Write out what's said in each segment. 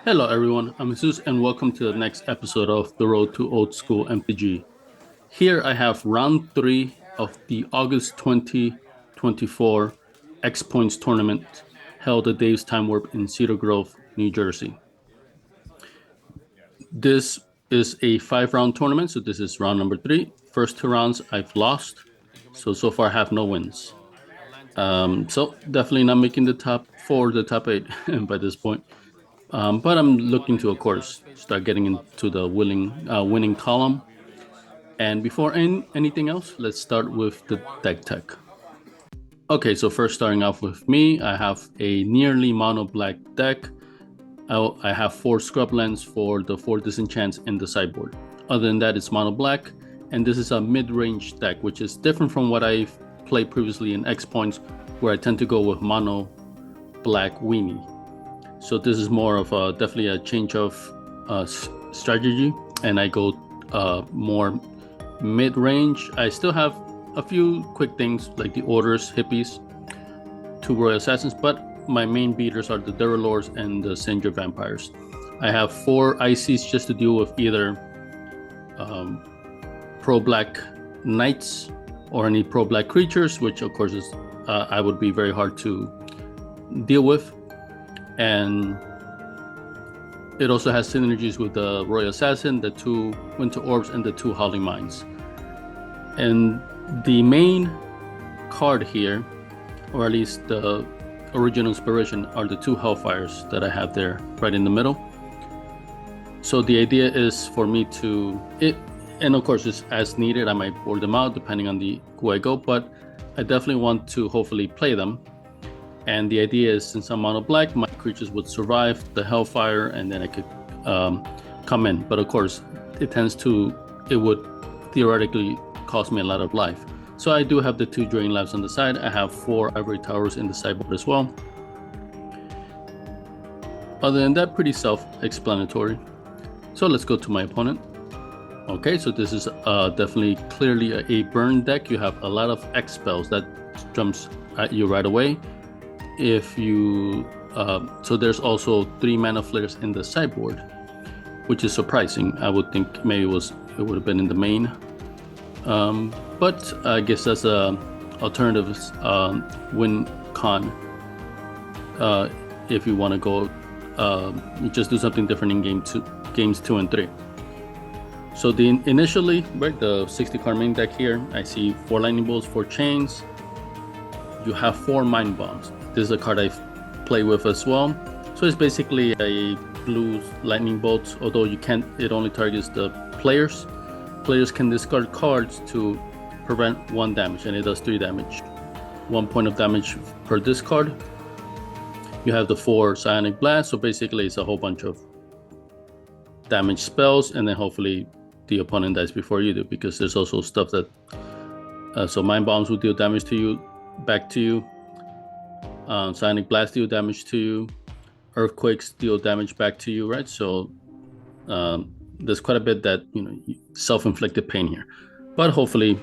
Hello, everyone. I'm Jesus, and welcome to the next episode of The Road to Old School MTG. Here I have round three of the August 2024 X Points tournament held at Dave's Time Warp in Cedar Grove, New Jersey. This is a 5 round tournament, so this is round number three. First 2 rounds I've lost, so far I have no wins. So definitely not making the top four, the top eight by this point. But I'm looking to, of course, start getting into the winning column. And before anything else, let's start with the deck tech. Okay, so first starting off with me, I have a nearly mono black deck. I have 4 scrublands for the 4 disenchants in the sideboard. Other than that, it's mono black, and this is a mid-range deck, which is different from what I've played previously in X Points, where I tend to go with mono black weenie. So this is more of definitely a change of strategy, and I go more mid-range. I still have a few quick things like the orders, hippies, 2 royal assassins, but my main beaters are the Duralors and the Sindra vampires. I have 4 ICs just to deal with either pro-black knights or any pro-black creatures, which of course is I would be very hard to deal with. And it also has synergies with the Royal Assassin, the 2 Winter Orbs, and the 2 Howling Mines. And the main card here, or at least the original inspiration, are the 2 Hellfires that I have there right in the middle. So the idea is for me to, and of course it's as needed, I might board them out depending on who I go, but I definitely want to hopefully play them. And the idea is, since I'm mono black, my creatures would survive the Hellfire, and then I could come in. But of course, it would theoretically cost me a lot of life. So I do have the 2 Drain Labs on the side. I have 4 Ivory Towers in the sideboard as well. Other than that, pretty self-explanatory. So let's go to my opponent. Okay, so this is definitely clearly a burn deck. You have a lot of X spells that jumps at you right away. If you so there's also 3 mana flares in the sideboard, which is surprising. I would think maybe it would have been in the main, but I guess that's a alternative win con. If you want to go you just do something different in games 2 and 3. So initially, right, the 60 card main deck here, I see 4 lightning bolts, 4 chains. You have 4 mind bombs. This is a card I play with as well. So it's basically a blue lightning bolt, although it only targets the players. Players can discard cards to prevent 1 damage, and it does 3 damage. 1 point of damage per discard. You have the 4 psionic blast, so basically it's a whole bunch of damage spells, and then hopefully the opponent dies before you do, because there's also stuff that so mind bombs will deal damage to you, back to you. Psionic blast deal damage to you, earthquakes deal damage back to you, right? So there's quite a bit that self-inflicted pain here, but hopefully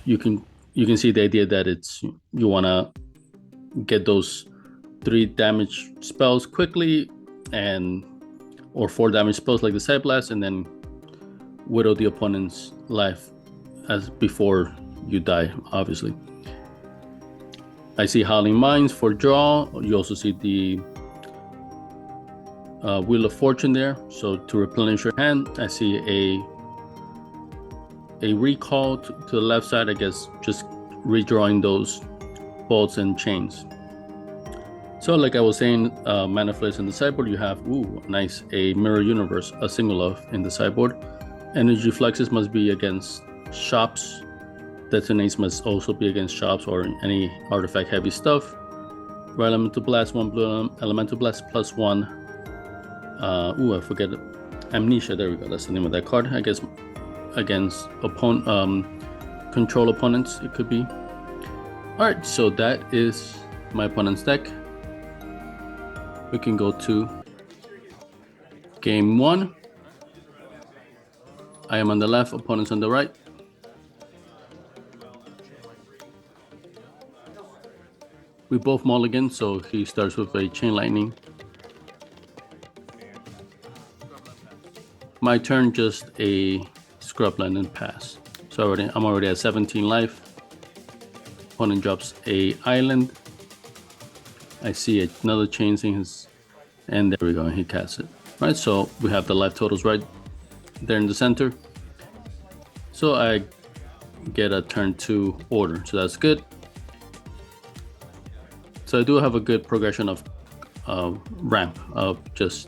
you can see the idea that you want to get those 3 damage spells quickly, or 4 damage spells like the side blast, and then widow the opponent's life as before you die, obviously. I see Howling Mines for draw. You also see the Wheel of Fortune there, so to replenish your hand. I see a recall to the left side, I guess just redrawing those bolts and chains. So like I was saying, mana flares in the sideboard, you have nice, a Mirror Universe, a single of in the sideboard. Energy Fluxes must be against shops. Detonates must also be against shops or any artifact heavy stuff. Red Elemental Blast, 1 blue Elemental Blast plus 1. I forget it. Amnesia, there we go, that's the name of that card. I guess against control opponents it could be. Alright, so that is my opponent's deck. We can go to game 1. I am on the left, opponent's on the right. We both mulligan, so he starts with a Chain Lightning. My turn, just a scrubland and pass. So I'm already at 17 life. Opponent drops a island. I see another chains in his, and there we go, he casts it. Right, so we have the life totals right there in the center. So I get a turn 2 order, so that's good. So I do have a good progression of ramp of just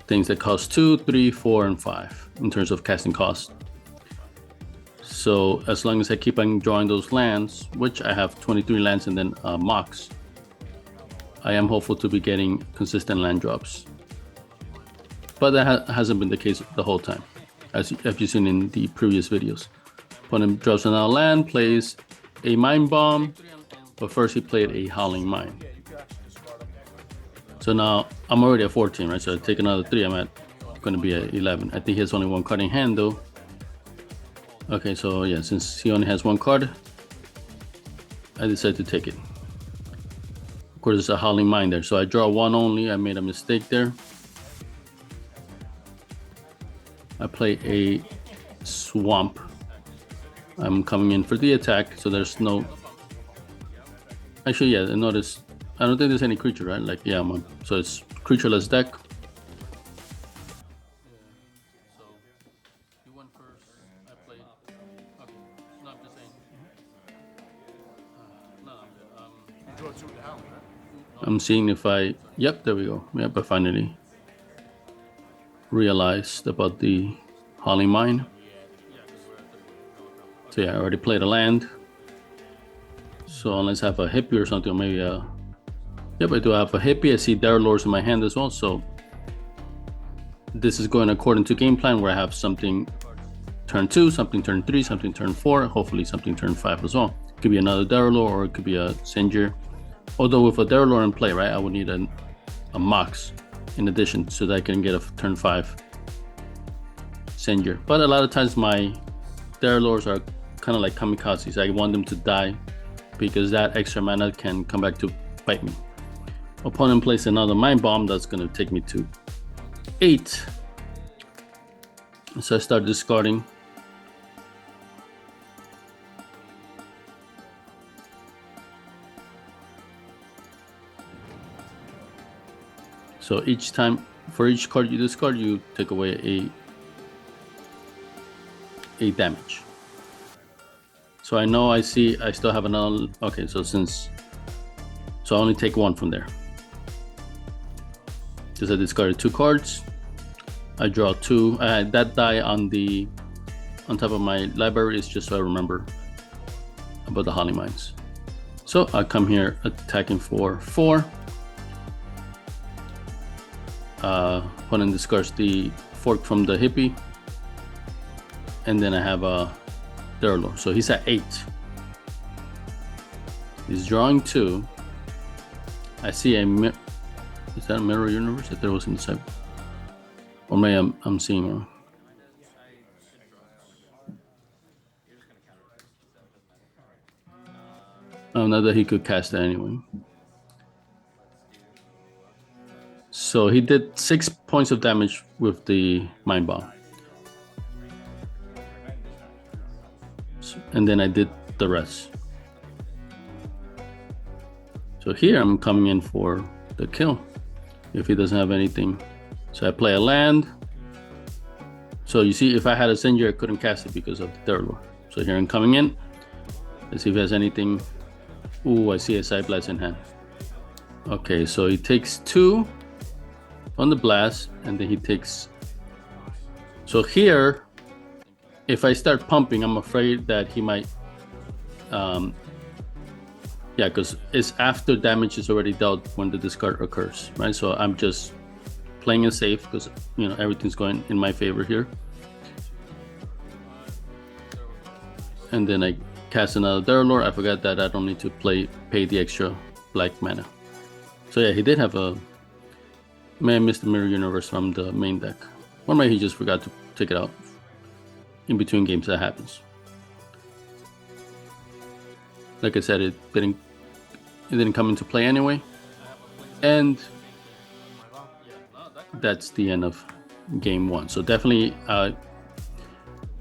things that cost 2, 3, 4, and 5 in terms of casting cost. So as long as I keep on drawing those lands, which I have 23 lands and then mocks, I am hopeful to be getting consistent land drops. But that hasn't been the case the whole time, as you've seen in the previous videos. Opponent drops another land, plays a Mind Bomb, but first he played a Howling Mine. So now I'm already at 14, right? So I take another 3, I'm going to be at 11. I think he has only 1 card in hand though. Okay, so yeah, since he only has 1 card, I decided to take it. Of course, it's a Howling Mine there, so I draw 1 only. I made a mistake there. I play a Swamp. I'm coming in for the attack, so there's no... Actually, yeah, notice, I don't think there's any creature, right? Like, yeah, so it's creatureless deck. I'm seeing if yep, there we go. Yep, I finally realized about the Howling Mine. So yeah, I already played a land. So unless I have a hippie or something, or maybe yep, I do have a hippie. I see Darrowlords in my hand as well. So this is going according to game plan, where I have something turn 2, something turn 3, something turn 4, hopefully something turn 5 as well. It could be another Darrowlord, or it could be a Sinjir. Although with a Darrowlord in play, right, I would need a Mox in addition, so that I can get a turn 5 Sinjir. But a lot of times my Darrowlords are kind of like kamikazes. I want them to die because that extra mana can come back to bite me. Opponent plays another Mind Bomb, that's going to take me to 8. So I start discarding. So each time, for each card you discard, you take away a damage. So I know I still have another. Okay, so I only take 1 from there. Because I discarded 2 cards. I draw 2. That die on top of my library is just so I remember about the Howling Mines. So I come here attacking for 4. Opponent discards the fork from the hippie, and then I have a Darrowlord. So he's at 8. He's drawing 2. I see is that a Mirror Universe? I thought it was inside. Or maybe I'm seeing wrong. Oh, not that he could cast it anyway. So he did 6 points of damage with the Mind Bomb. And then I did the rest. So here I'm coming in for the kill if he doesn't have anything. So I play a land. So you see, if I had a Sinjir, I couldn't cast it because of the Darrowlord. So here I'm coming in. Let's see if he has anything. Ooh, I see a Side Blast in hand. Okay, so he takes 2 on the blast, and then he takes. So here, if I start pumping, I'm afraid that he might. Yeah, because it's after damage is already dealt when the discard occurs, right? So I'm just playing it safe because everything's going in my favor here. And then I cast another Darrowlord. I forgot that I don't need to pay the extra black mana. So yeah, he did have a. May I missed the Mirror Universe from the main deck, or maybe he just forgot to take it out in between games. That happens. Like I said, it didn't come into play anyway, and that's the end of game 1. So definitely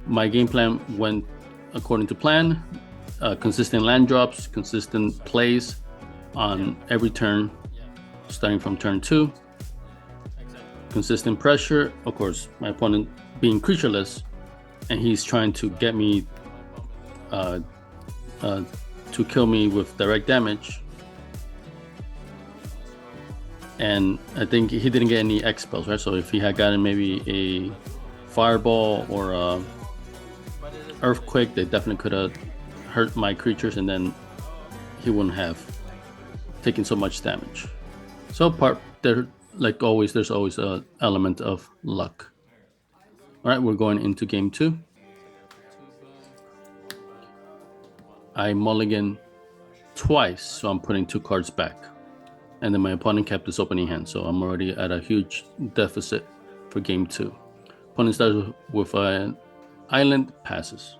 my game plan went according to plan. Consistent land drops, consistent plays on every turn, starting from turn 2. Consistent pressure, of course, my opponent being creatureless, and he's trying to get me to kill me with direct damage. And I think he didn't get any X spells, right? So if he had gotten maybe a fireball or a earthquake, they definitely could have hurt my creatures, and then he wouldn't have taken so much damage. So like always, there's always an element of luck. All right, we're going into game 2. I mulligan twice, so I'm putting 2 cards back. And then my opponent kept his opening hand, so I'm already at a huge deficit for game 2. Opponent starts with an island, passes.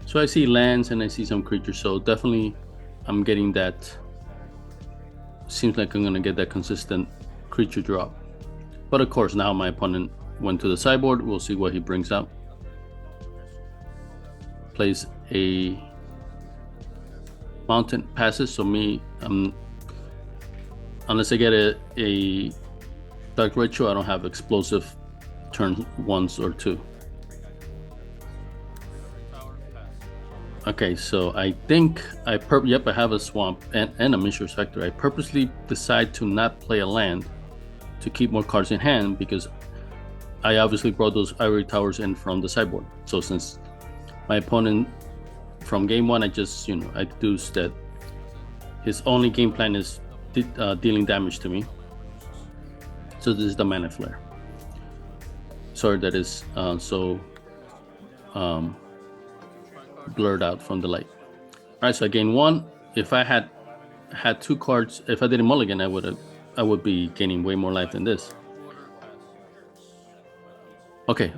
So I see lands and I see some creatures, so definitely I'm getting that. Seems like I'm gonna get that consistent creature drop. But of course, now my opponent went to the sideboard. We'll see what he brings out. Plays a mountain, passes. So me, unless I get a dark ritual, I don't have explosive turn 1s or 2. Okay, so I think I have a swamp and a Mishra's Factory. I purposely decide to not play a land to keep more cards in hand, because I obviously brought those Ivory Towers in from the sideboard. So since my opponent from game 1, I just, I deduced that his only game plan is dealing damage to me. So this is the Mana Flare. Sorry that is so blurred out from the light. All right, so I gained 1. If I had 2 cards, if I didn't mulligan, I would be gaining way more life than this. Okay,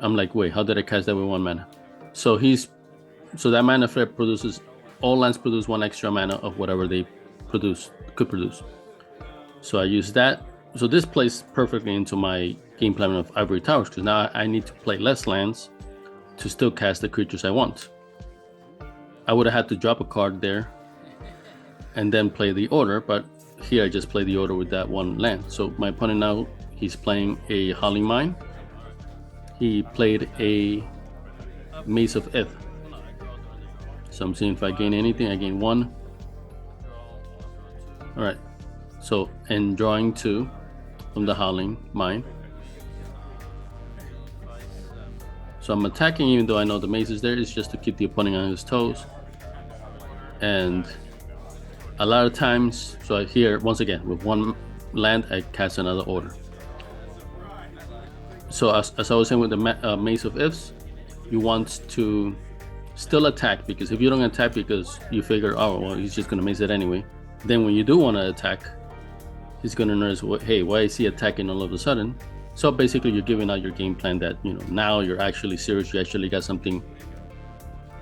I'm like, wait, how did I cast that with 1 mana? So that Mana Flare produces, all lands produce 1 extra mana of whatever they could produce. So I use that. So this plays perfectly into my game plan of Ivory Towers, because now I need to play less lands to still cast the creatures I want. I would have had to drop a card there and then play the order, but here I just play the order with that 1 land. So my opponent now, he's playing a Howling Mine. He played a Maze of Ith. So I'm seeing if I gain anything. I gain 1. All right. So, and drawing 2 from the Howling Mine. So I'm attacking even though I know the maze is there. It's just to keep the opponent on his toes. And a lot of times, so here, once again, with 1 land, I cast another order. So as I was saying with the Maze of Ifs, you want to still attack, because if you don't attack because you figure, oh, well, he's just going to maze it anyway, then when you do want to attack, he's going to notice, well, hey, why is he attacking all of a sudden? So basically you're giving out your game plan that, now you're actually serious, you actually got something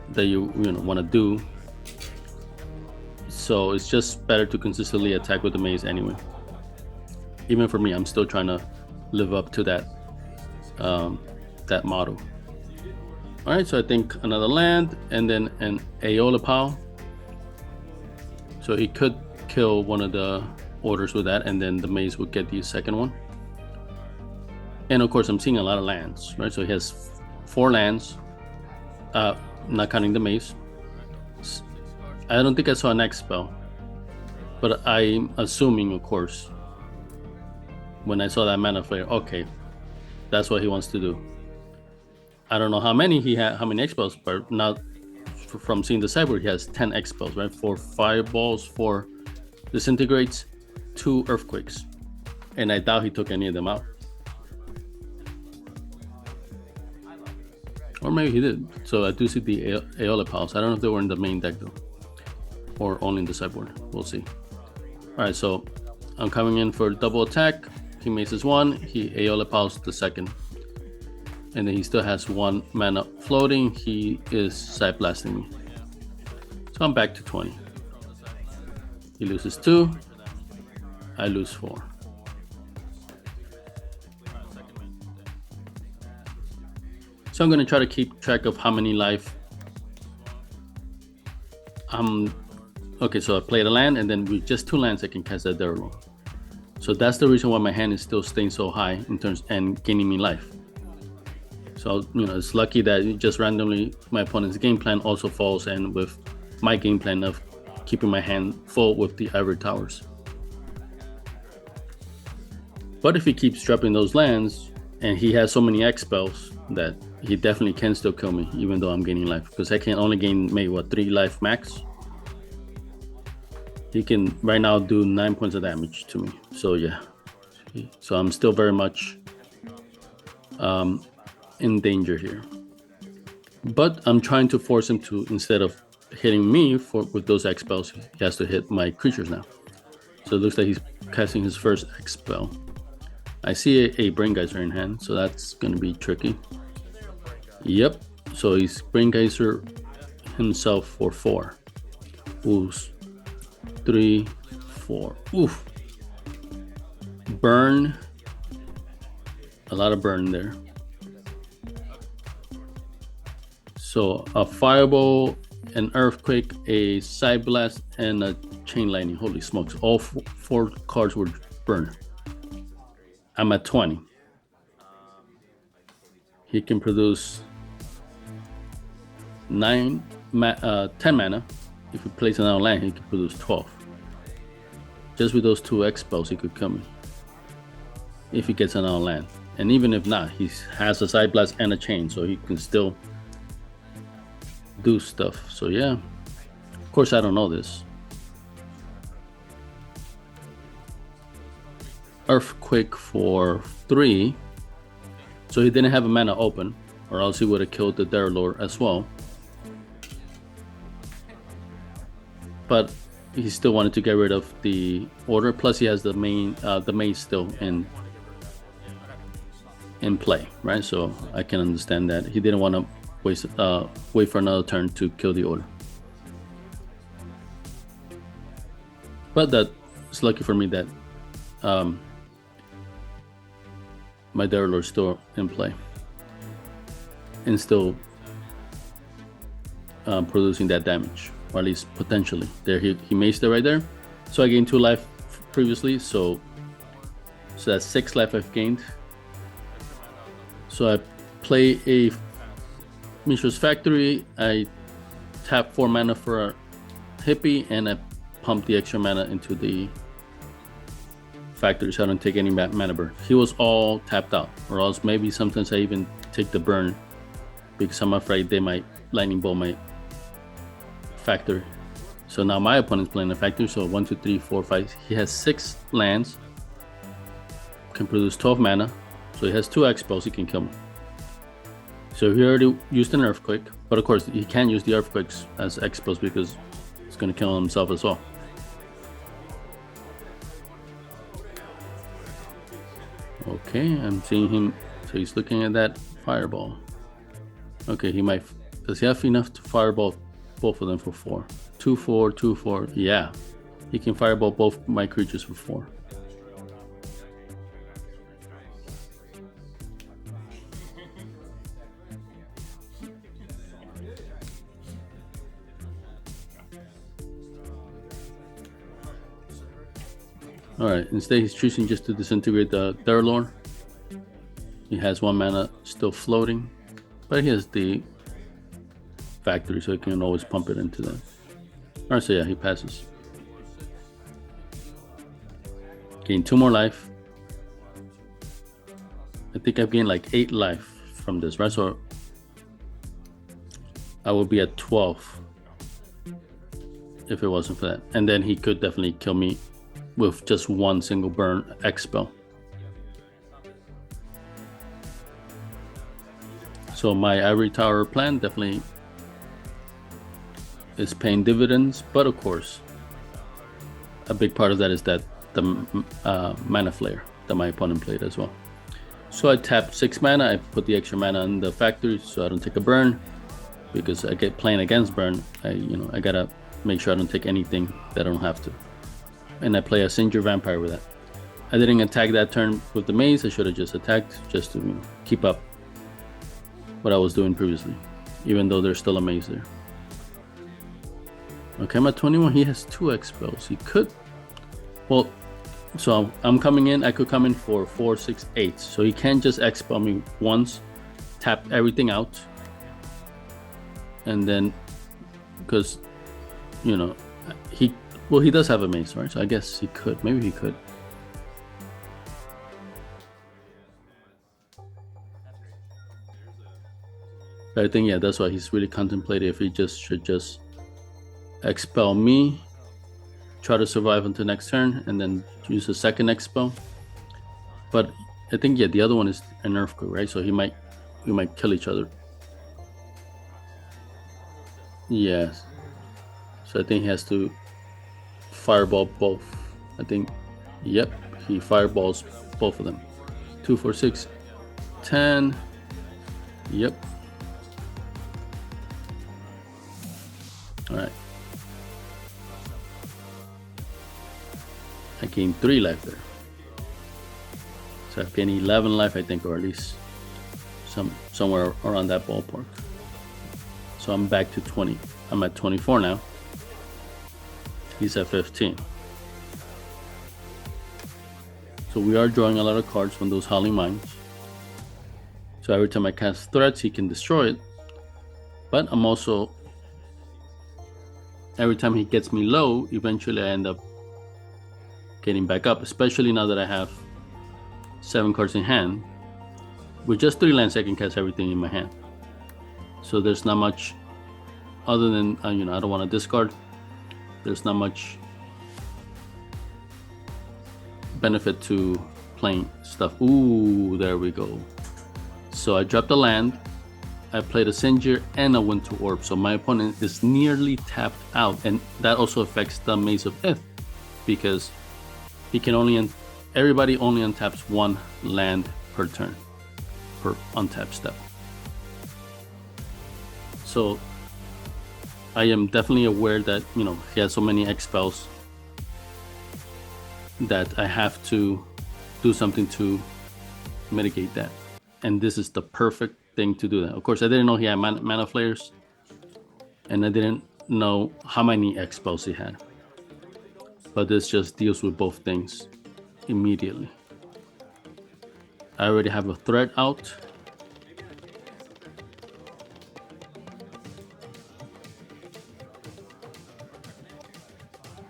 that you want to do. So it's just better to consistently attack with the maze anyway. Even for me, I'm still trying to live up to that motto. All right, so I think another land and then an Aeolipal. So he could kill one of the orders with that, and then the maze would get the second one. And of course, I'm seeing a lot of lands, right? So he has 4 lands, not counting the maze. I don't think I saw an X spell, but I'm assuming, of course, when I saw that Mana Flare, okay, that's what he wants to do. I don't know how many X spells, but now from seeing the sideboard, he has 10 X spells, right? 4 fireballs, 4 disintegrates, 2 earthquakes, and I doubt he took any of them out. Or maybe he did. So I do see the Aeolipals. I don't know if they were in the main deck though, or only in the sideboard. We'll see. All right, so I'm coming in for double attack. He mazes 1, he Aeolipals the second. And then he still has 1 mana floating. He is side blasting me. So I'm back to 20. He loses 2. I lose 4. So I'm gonna try to keep track of how many life. Okay, so I played a land, and then with just 2 lands I can cast that Derelor. So that's the reason why my hand is still staying so high in terms and gaining me life. So it's lucky that just randomly my opponent's game plan also falls in with my game plan of keeping my hand full with the Ivory Towers. But if he keeps dropping those lands, and he has so many X spells, that he definitely can still kill me, even though I'm gaining life, because I can only gain maybe 3 life max. He can right now do 9 points of damage to me. So yeah, so I'm still very much in danger here. But I'm trying to force him to, instead of hitting me with those X spells, he has to hit my creatures now. So it looks like he's casting his first X spell. I see a Brain Geyser in hand, so that's gonna be tricky. Yep, so he's Brain Geyser himself for 4. Ooh, 3, 4. Oof. Burn. A lot of burn there. So a Fireball, an Earthquake, a Side Blast, and a Chain Lightning. Holy smokes, all 4 cards were burned. I'm at 20. He can produce 10 mana. If he plays another land, he can produce 12. Just with those 2 X spells, he could kill me. If he gets another land. And even if not, he has a Side Blast and a Chain, so he can still do stuff. So yeah, of course I don't know this. Earthquake for 3. So he didn't have a mana open, or else he would have killed the Derelor as well. But he still wanted to get rid of the order. Plus he has the maze still in play, right? So I can understand that he didn't want to wait for another turn to kill the order. But that's lucky for me that my Derelor is still in play and still producing that damage, or at least potentially. There he maced it right there. So I gained 2 life previously, so that's 6 life I've gained. So I play a Mishra's Factory, I tap 4 mana for a Hippie, and I pump the extra mana into the Factory so I don't take any mana burn. He was all tapped out, or else maybe sometimes I even take the burn because I'm afraid they might Lightning Bolt my Factory. So now my opponent's playing a Factory, so 1, 2, 3, 4, 5. He has 6 lands, can produce 12 mana, so he has 2 X spells, he can kill me. So he already used an Earthquake, but of course he can't use the Earthquakes as X spells because he's going to kill himself as well. Okay, I'm seeing him, so he's looking at that Fireball. Okay, does he have enough to Fireball both of them for 4? 2, 4, 2, 4, yeah. He can Fireball both my creatures for 4. Alright, instead he's choosing just to disintegrate the Derelor. He has 1 mana still floating, but he has the Factory, so he can always pump it into that. Alright, so yeah, he passes. Gain 2 more life. I think I've gained like 8 life from this, right? So I would be at 12 if it wasn't for that. And then he could definitely kill me with just 1 single burn X spell. So my Ivory Tower plan definitely is paying dividends, but of course a big part of that is that the mana flare that my opponent played as well. So I tapped 6 mana, I put the extra mana in the Factory so I don't take a burn, because I get playing against burn. I gotta make sure I don't take anything that I don't have to. And I play a Singer Vampire with that. I didn't attack that turn with the maze. I should have just attacked just to keep up what I was doing previously, even though there's still a maze there. Okay, I'm at 21. He has 2 expels. He could, well, so I'm coming in. I could come in for 4, 6, 8. So he can't just expel me once, tap everything out, and then, because, you know, he does have a mace, right? So I guess he could. Maybe he could. But I think, yeah, that's why he's really contemplating if he should just expel me, try to survive until next turn, and then use a second expel. But I think, yeah, the other one is an earthquake, right? So we might kill each other. Yes. So I think he has to fireball both. I think, yep, he fireballs both of them. 2, 4, 6, 10. Yep. All right. I gained 3 life there. So I've gained 11 life, I think, or at least somewhere around that ballpark. So I'm back to 20. I'm at 24 now. He's at 15. So we are drawing a lot of cards from those Howling Mines. So every time I cast threats, he can destroy it. But I'm also, every time he gets me low, eventually I end up getting back up, especially now that I have 7 cards in hand. With just 3 lands, I can cast everything in my hand. So there's not much, other than, I don't want to discard. There's not much benefit to playing stuff. Ooh, there we go. So I dropped a land, I played a Sinjir and a Winter Orb. So my opponent is nearly tapped out, and that also affects the Maze of Ith, because he can only, everybody only untaps 1 land per turn, per untap step. So I am definitely aware that, he has so many expels that I have to do something to mitigate that. And this is the perfect thing to do that. Of course, I didn't know he had mana flares, and I didn't know how many expels he had. But this just deals with both things immediately. I already have a threat out.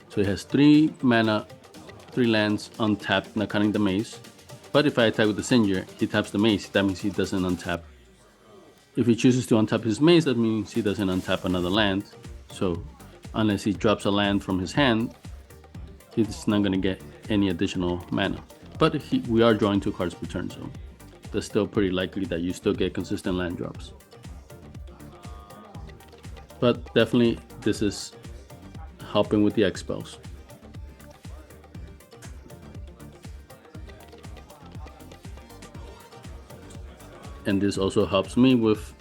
So he has 3 mana, 3 lands untapped, not counting the maze. But if I attack with the Sinjir, he taps the maze. That means he doesn't untap. If he chooses to untap his maze, that means he doesn't untap another land. So unless he drops a land from his hand, he's not going to get any additional mana. But we are drawing 2 cards per turn, so that's still pretty likely that you still get consistent land drops. But definitely this is helping with the expels. And this also helps me with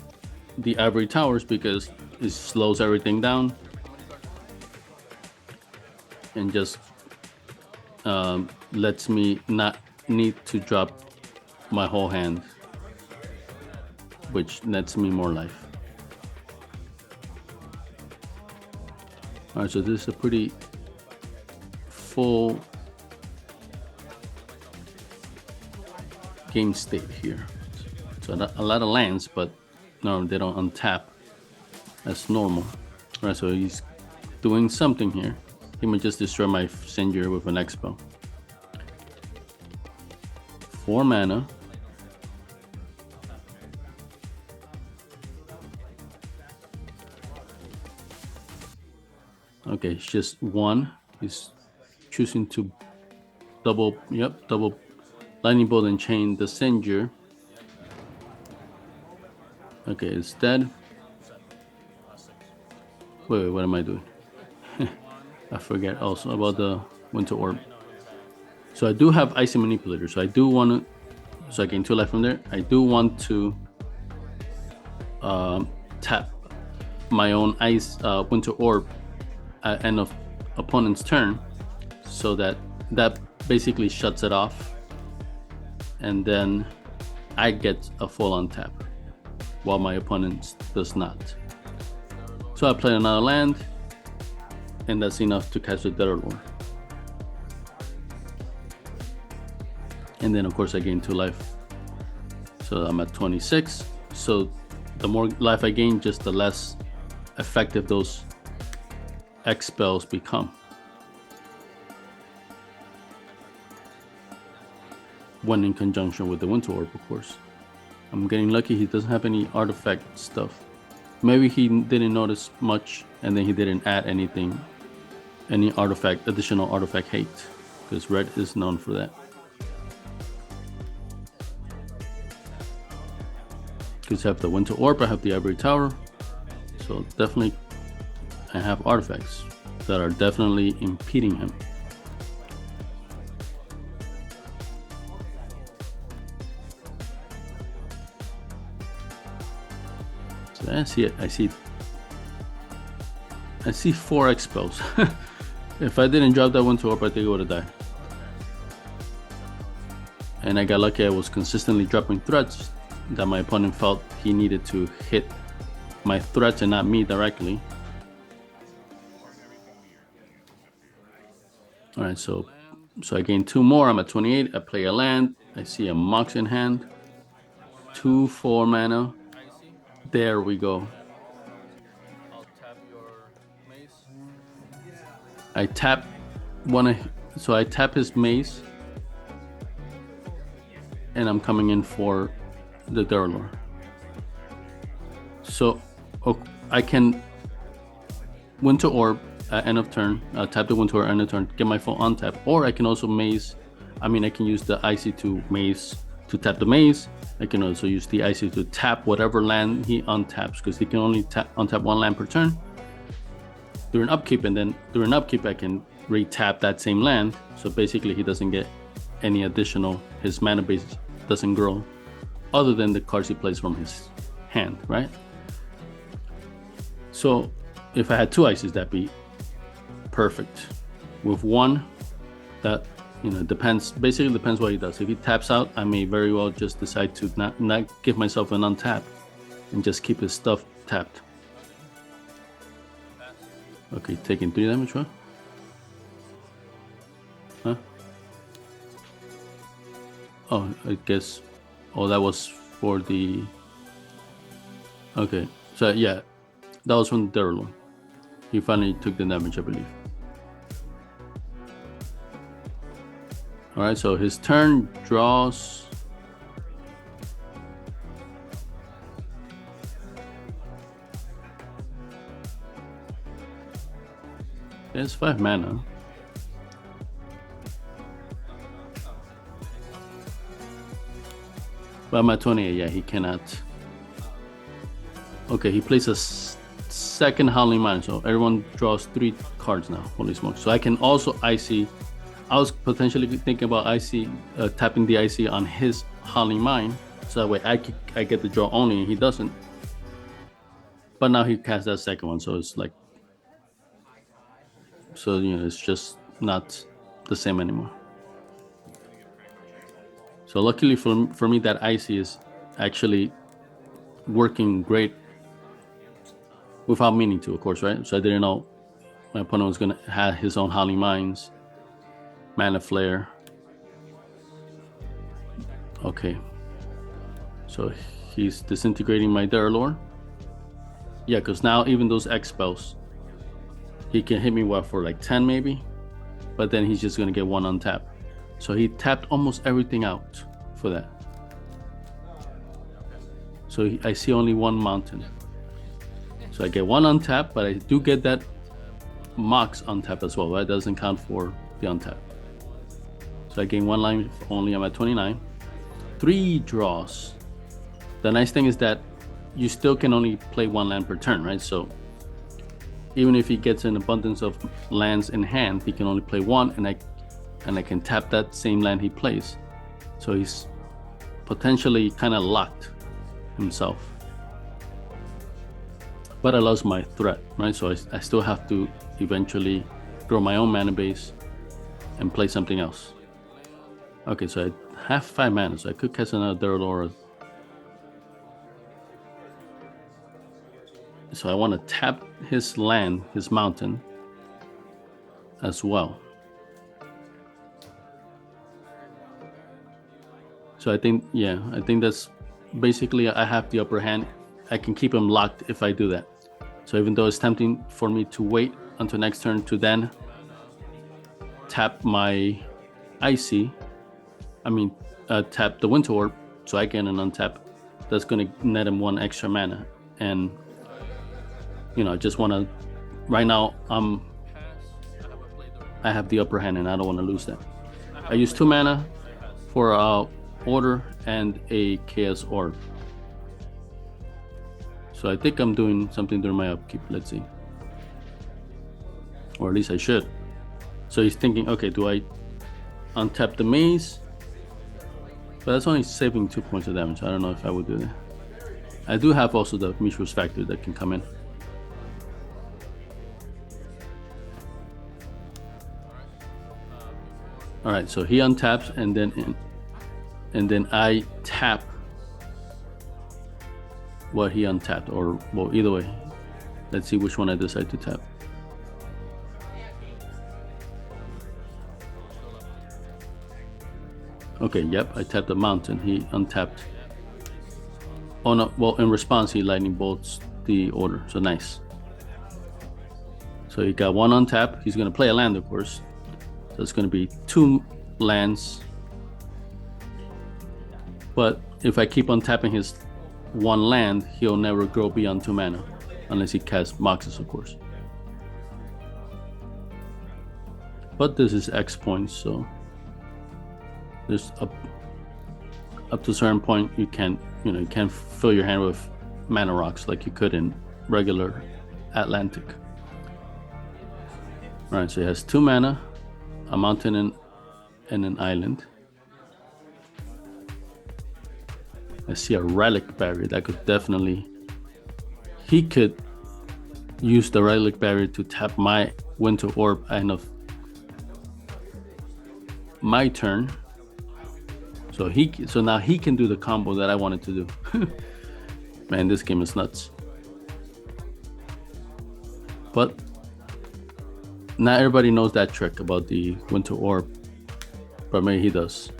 the Ivory Towers, because it slows everything down and just lets me not need to drop my whole hand, which nets me more life. All right, so this is a pretty full game state here. So a lot of lands, but no, they don't untap as normal. All right, so he's doing something here. He might just destroy my Sinjir with an expel. 4 mana. Okay, it's just 1. He's choosing to double lightning bolt and chain the Sinjir. Okay, it's dead. Wait, what am I doing? I forget also about the Winter Orb. So I do have Icy Manipulator, so I do want to, so I gain 2 life from there. I do want to tap my own Winter Orb at end of opponent's turn, so that basically shuts it off, and then I get a full untap. while my opponent does not. So I play another land, and that's enough to catch the Derlor. And then of course I gain 2 life. So I'm at 26. So the more life I gain, just the less effective those X spells become. When in conjunction with the Winter Orb, of course. I'm getting lucky he doesn't have any artifact stuff. Maybe he didn't notice much and then he didn't add anything, any additional artifact hate, because red is known for that. Because I have the Winter Orb, I have the Ivory Tower, so definitely I have artifacts that are definitely impeding him. So I see 4 X spells. If I didn't drop that Winter Orb, I think I would have died. And I got lucky, I was consistently dropping threats that my opponent felt he needed to hit my threats and not me directly. All right, so I gain 2 more. I'm at 28. I play a land. I see a Mox in hand. 2/4 mana. There we go. I'll tap your mace. I tap so I tap his mace, and I'm coming in for the Derlor. So I can Winter Orb at end of turn, tap the Winter Orb at end of turn, get my full untap, or I can also maze. I can use the Icy to maze to tap the maze. I can also use the Icy to tap whatever land he untaps, because he can only untap 1 land per turn during upkeep, and then during upkeep I can re-tap that same land. So basically he doesn't get any additional, his mana base doesn't grow other than the cards he plays from his hand, right? So if I had 2 Ices, that'd be perfect. With 1, that depends what he does. If he taps out, I may very well just decide to not give myself an untap and just keep his stuff tapped. Okay, taking 3 damage, huh? Oh, I guess. Oh, that was for the. Okay, so yeah, that was from Derlor. He finally took the damage, I believe. Alright, so his turn draws. There's 5 mana. But I'm at 28, yeah, he cannot. Okay, he plays a second Howling Mine, so everyone draws 3 cards now. Holy smokes. So I can also Icy. I was potentially thinking about Icy, tapping the Icy on his Howling Mine, so that way I get the draw only and he doesn't. But now he casts that second one, so it's like, so it's just not the same anymore. So luckily for me, that Icy is actually working great without meaning to, of course, right? So I didn't know my opponent was gonna have his own Howling Mines, Mana Flare. Okay, so he's disintegrating my Derlor. Yeah, because now even those X spells, he can hit me for like 10 maybe, but then he's just gonna get 1 untap. So he tapped almost everything out for that. So I see only 1 mountain. So I get 1 untap, but I do get that Mox untap as well, right? It doesn't count for the untap. So I gain 1 line only. I'm at 29. 3 draws. The nice thing is that you still can only play 1 land per turn, right? So even if he gets an abundance of lands in hand, he can only play 1, and I can tap that same land he plays. So he's potentially kind of locked himself. But I lost my threat, right? So I still have to eventually grow my own mana base and play something else. Okay, so I have 5 mana, so I could cast another Derlor. So I want to tap his land, his mountain, as well. So I think that's basically I have the upper hand. I can keep him locked if I do that. So even though it's tempting for me to wait until next turn to then tap my icy, tap the Winter Orb so I can untap, that's going to net him 1 extra mana. And I just want to, right now I have the upper hand and I don't want to lose that. I use 2 mana for Order and a Chaos Orb. So I think I'm doing something during my upkeep. Let's see. Or at least I should. So he's thinking, okay, do I untap the maze? But that's only saving 2 points of damage. I don't know if I would do that. I do have also the Mishra's Factory that can come in. Alright, so he untaps and then I tap what he untapped, or well, either way. Let's see which one I decide to tap. Okay, yep, I tapped the mountain. He untapped. Oh no, well, in response he lightning bolts the Order, so nice. So he got 1 untap. He's gonna play a land, of course. So it's gonna be 2 lands. But if I keep on tapping his 1 land, he'll never grow beyond 2 mana, unless he casts Moxes, of course. But this is X points, so there's up to a certain point you can't fill your hand with mana rocks like you could in regular Atlantic. All right, so he has 2 mana, a mountain and an island. I see a Relic Barrier that could definitely. He could use the Relic Barrier to tap my Winter Orb end of my turn. So now he can do the combo that I wanted to do. Man, this game is nuts. But not everybody knows that trick about the Winter Orb, but maybe he does.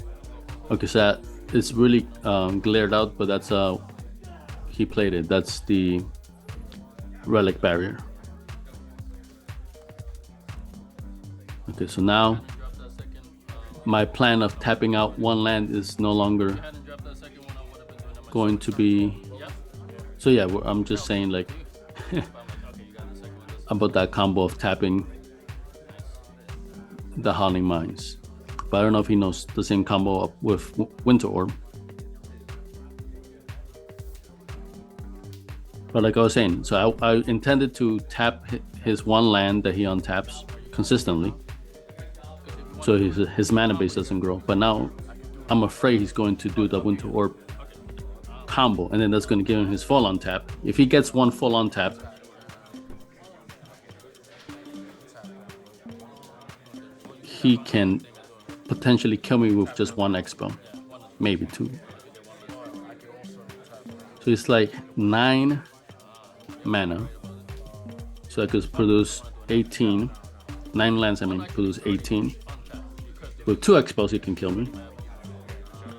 Okay, so that it's really glared out, but that's he played it. That's the Relic Barrier. Okay, so now my plan of tapping out 1 land is no longer going to be. So yeah, I'm just saying like about that combo of tapping the Howling Mines. But I don't know if he knows the same combo with Winter Orb. But like I was saying, so I intended to tap his 1 land that he untaps consistently, so his mana base doesn't grow. But now I'm afraid he's going to do the Winter Orb combo, and then that's going to give him his full untap. If he gets 1 full untap, he can potentially kill me with just 1 X-Spell, maybe 2. So it's like 9 mana. So I could produce 18. 9 lands, produce 18. With 2 X-Spells, he can kill me.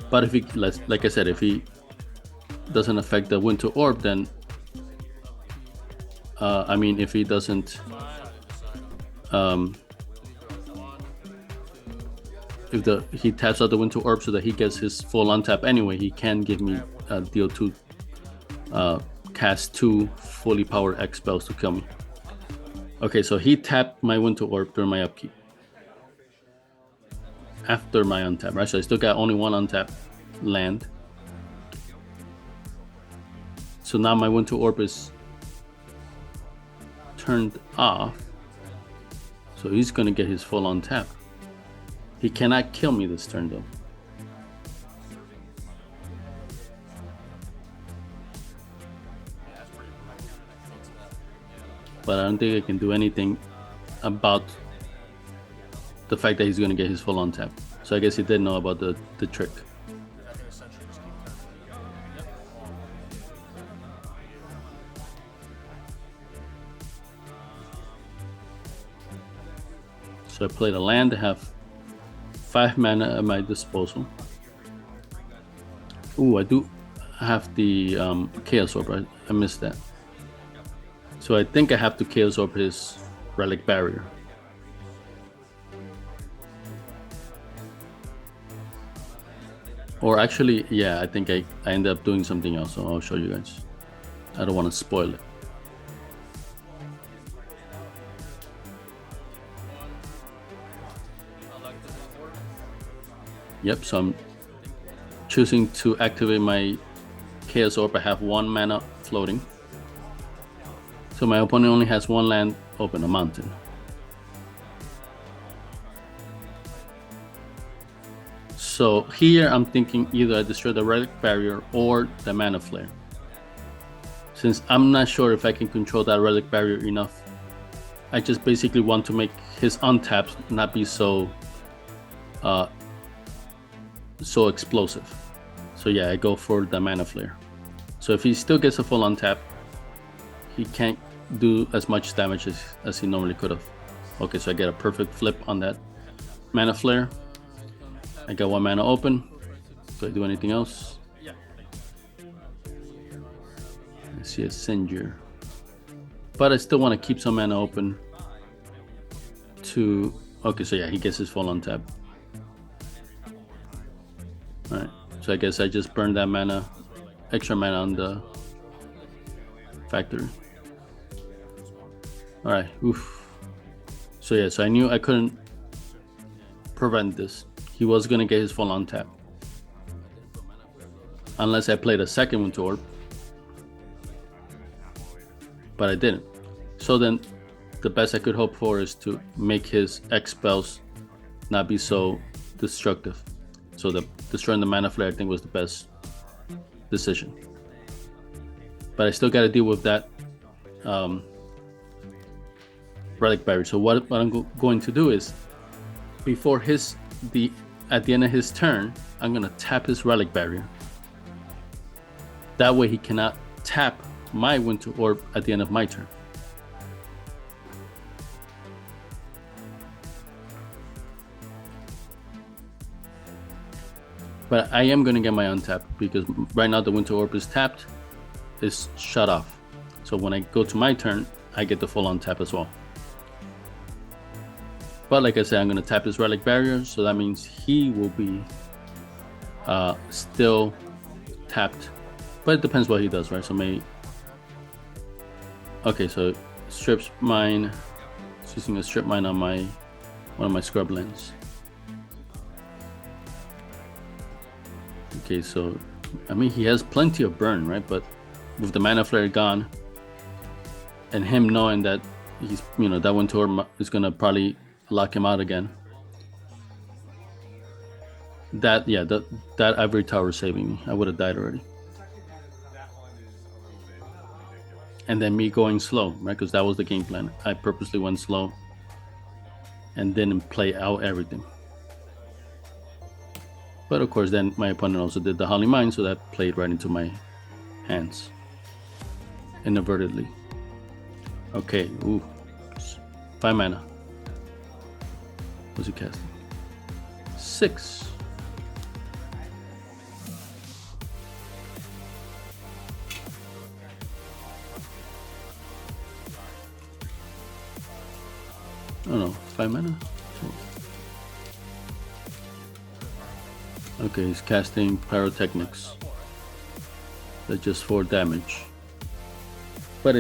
But if he, like I said, if he doesn't affect the Winter Orb, then if he doesn't, if he taps out the Winter Orb so that he gets his full untap anyway, he can give me deal 2, cast 2 fully powered X spells to kill me. Okay, so he tapped my Winter Orb during my upkeep. After my untap, right? So I still got only 1 untap land. So now my Winter Orb is turned off. So he's gonna get his full untap. He cannot kill me this turn though. But I don't think I can do anything about the fact that he's going to get his full untap. So I guess he didn't know about the trick. So I played a land. I have 5 mana at my disposal. Ooh, I do have the Chaos Orb. I missed that. So I think I have to Chaos Orb his Relic Barrier. Or actually, yeah, I think I ended up doing something else, so I'll show you guys. I don't want to spoil it. Yep, so I'm choosing to activate my Chaos Orb. I have 1 mana floating. So my opponent only has 1 land open, a mountain. So here I'm thinking either I destroy the Relic Barrier or the Mana Flare. Since I'm not sure if I can control that Relic Barrier enough, I just basically want to make his untaps not be so explosive. So yeah, I go for the Mana Flare. So if he still gets a full untap, he can't do as much damage as he normally could have. Okay, so I get a perfect flip on that Mana Flare. I got 1 mana open. Do I do anything else? I see a Sinjir. But I still want to keep some mana open to... Okay, so yeah, he gets his full untap. Alright, so I guess I just burned that mana, extra mana on the factory. Alright, oof. So yeah, so I knew I couldn't prevent this. He was gonna get his full untap. Unless I played a second Winter Orb. But I didn't. So then the best I could hope for is to make his X spells not be so destructive. So destroying the Mana Flare I think was the best decision. But I still gotta deal with that Relic Barrier. So what I'm going to do is before at the end of his turn, I'm gonna tap his Relic Barrier. That way he cannot tap my Winter Orb at the end of my turn. But I am gonna get my untap because right now the Winter Orb is tapped, is shut off. So when I go to my turn, I get the full untap as well. But like I said, I'm going to tap his Relic Barrier, so that means he will be still tapped. But it depends what he does, right? So maybe... Okay, so strips mine. It's using a strip mine on one of my scrub lands. Okay, so I mean he has plenty of burn, right? But with the Mana Flare gone, and him knowing that he's, that Winter Orb is going to probably lock him out again. That Ivory Tower saving me. I would have died already. And then me going slow, right? Because that was the game plan. I purposely went slow and didn't play out everything. But of course, then my opponent also did the Holy Mine, so that played right into my hands inadvertently. Okay, ooh, 5 mana. What's he casting? 6. Oh no, 5 mana? Okay, he's casting Pyrotechnics. That's just 4 damage. But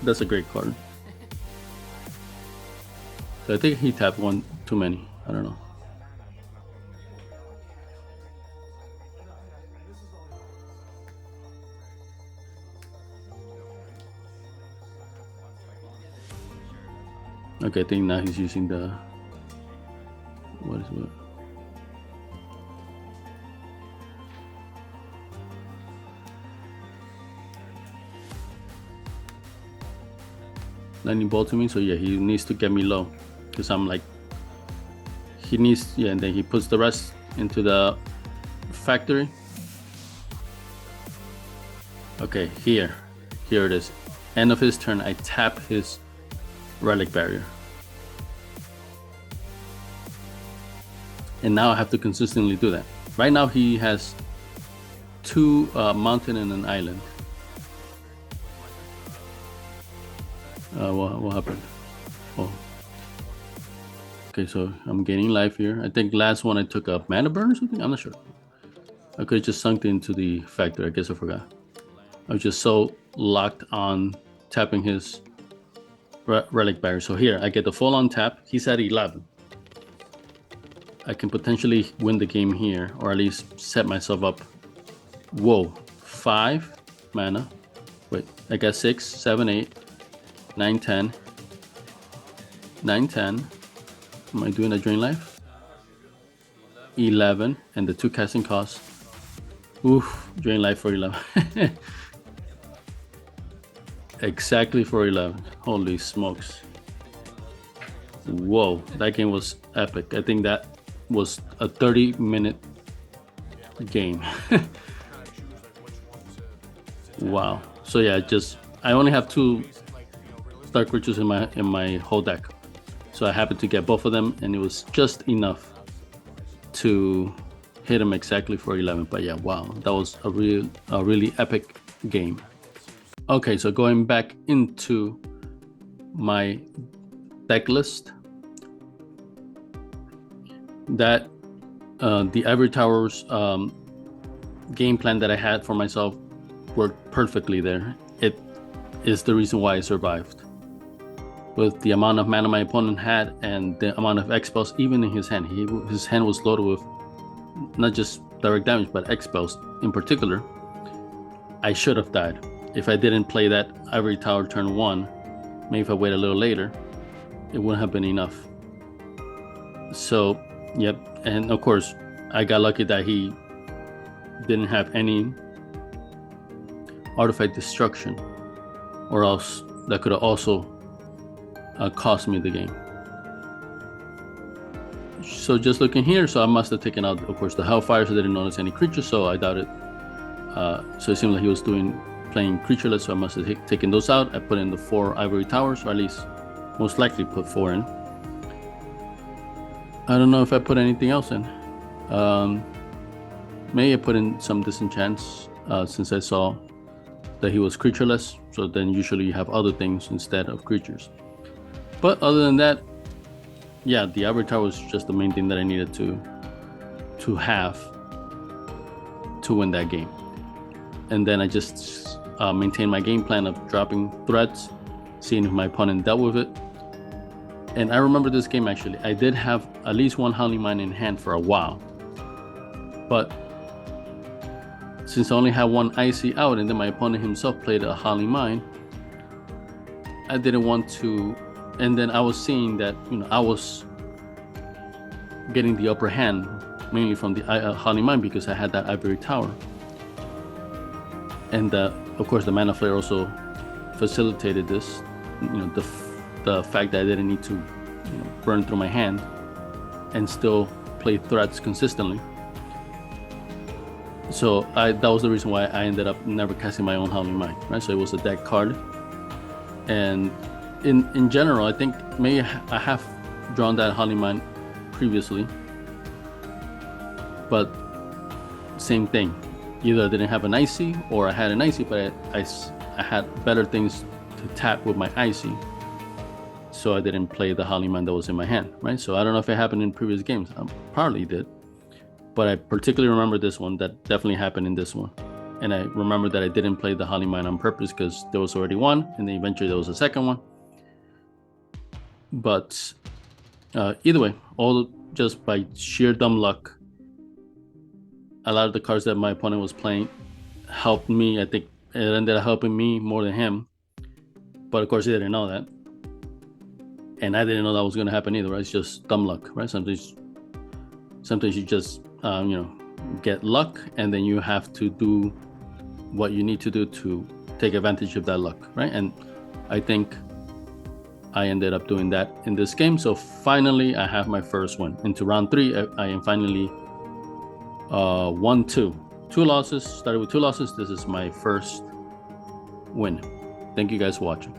that's a great card. So I think he tapped 1 too many. I don't know. Okay, I think now he's using the... What? Lightning bolt to me, so yeah, he needs to get me low. Because I'm like... He needs... Yeah, and then he puts the rest into the factory. Okay, here it is. End of his turn, I tap his Relic Barrier. and now I have to consistently do that. Right now he has 2 mountain and an island. What happened? Oh, okay, so I'm gaining life here. I think last one I took a mana burn or something. I'm not sure. I could have just sunk into the factor. I guess I forgot. I was just so locked on tapping his relic barrier. So here I get the full on tap. He's at 11. I can potentially win the game here, or at least set myself up. Whoa, 5 mana. Wait, I got 6, 7, 8, 9, 10. 9, 10. Am I doing a drain life? 11, and the 2 casting costs. Oof, drain life for 11. Exactly for 11. Holy smokes. Whoa, that game was epic. I think that was a 30-minute game. Wow. So yeah, I only have 2 dark creatures in my whole deck. So I happened to get both of them, and it was just enough to hit him exactly for 11. But yeah, wow, that was a really epic game. Okay, so going back into my deck list, that the Ivory Towers game plan that I had for myself worked perfectly there. It is the reason why I survived. With the amount of mana my opponent had and the amount of X spells even in his hand. His hand was loaded with not just direct damage, but X spells in particular. I should have died. If I didn't play that Ivory Tower turn 1, maybe if I waited a little later, it wouldn't have been enough. So, yep, and of course, I got lucky that he didn't have any artifact destruction, or else that could have also cost me the game. So just looking here, so I must have taken out, of course, the Hellfire, so I didn't notice any creatures, so I doubt it. So it seemed like he was playing creatureless, so I must have taken those out. I put in the 4 Ivory Towers, or at least most likely put 4 in. I don't know if I put anything else in. Maybe I put in some disenchants, since I saw that he was creatureless, so then usually you have other things instead of creatures. But other than that, yeah, the Ivory Tower was just the main thing that I needed to have to win that game. And then I just maintained my game plan of dropping threats, seeing if my opponent dealt with it. And I remember this game actually. I did have at least 1 Howling Mine in hand for a while. But since I only had 1 Icy out and then my opponent himself played a Howling Mine, I didn't want to. And then I was seeing that, I was getting the upper hand mainly from the Howling Mine because I had that Ivory Tower. And of course the Mana Flare also facilitated this, the fact that I didn't need to burn through my hand and still play threats consistently. So that was the reason why I ended up never casting my own Howling Mine, right? So it was a deck card. And in general, I think maybe I have drawn that Howling Mine previously, but same thing. Either I didn't have an Icy or I had an Icy, but I had better things to tap with my Icy, so I didn't play the Howling Mine that was in my hand, right? So I don't know if it happened in previous games. I probably did, but I particularly remember this one. That definitely happened in this one. And I remember that I didn't play the Howling Mine on purpose because there was already one, and then eventually there was a second one. But either way, all just by sheer dumb luck, a lot of the cards that my opponent was playing helped me. I think it ended up helping me more than him. But of course, he didn't know that. And I didn't know that was going to happen either, right? It's just dumb luck, right? Sometimes you just, get luck, and then you have to do what you need to do to take advantage of that luck, right? And I think I ended up doing that in this game. So finally, I have my first win. Into round 3, I am finally 1-2. 2 losses, started with 2 losses. This is my first win. Thank you guys for watching.